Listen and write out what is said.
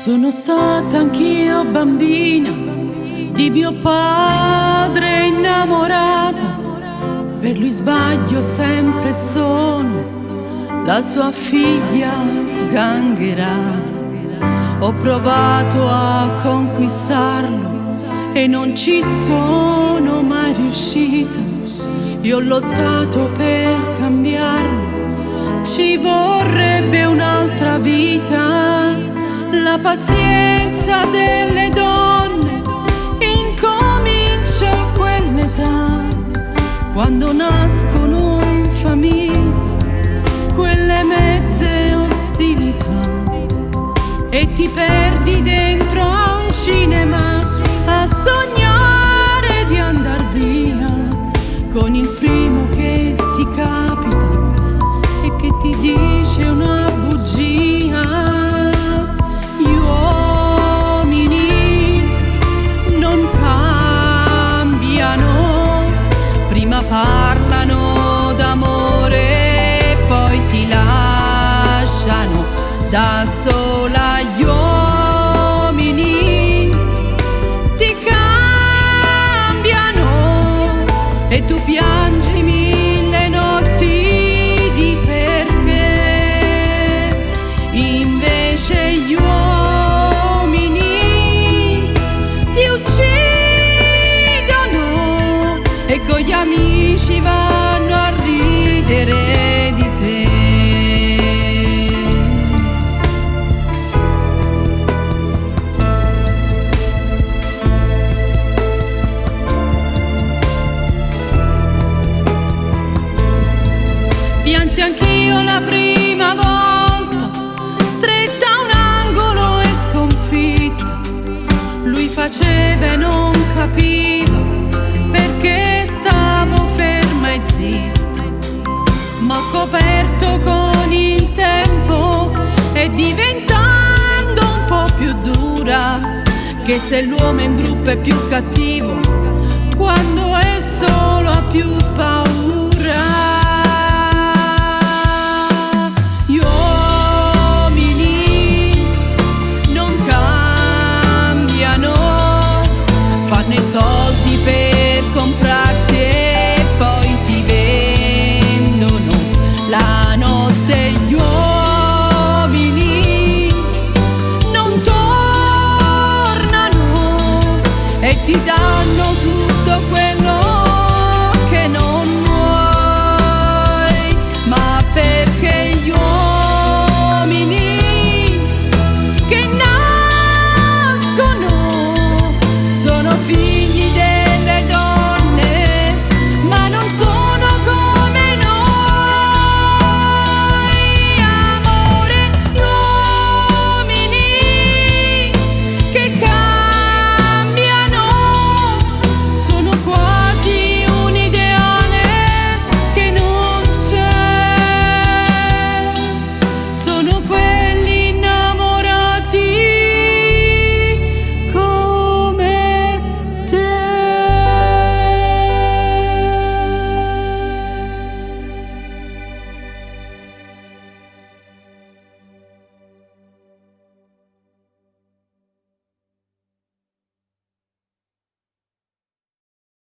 Sono stata anch'io bambina di mio padre innamorata, per lui sbaglio sempre sono la sua figlia sgangherata. Ho provato a conquistarlo e non ci sono mai riuscita. Io ho lottato per cambiarlo, ci vorrebbe un'altra vita. La pazienza delle donne incomincia a quell'età, quando nascono in famiglia quelle mezze ostilità, e ti perdi dentro a un cinema a sognare di andar via con il primo che ti capita e che ti dice una bugia. Gli uomini non cambiano, prima parlano d'amore, poi ti lasciano da sola. Gli uomini ti cambiano e tu piangi mille notti di perché. Invece gli uomini ti uccidono e con gli amici vanno a ridere di te. Piansi anch'io la prima volta, stretta a un angolo e sconfitta. Lui faceva e non capiva perché stavo ferma e zitta. Ma ho scoperto con il tempo e diventando un po' più dura che se l'uomo in gruppo è più cattivo quando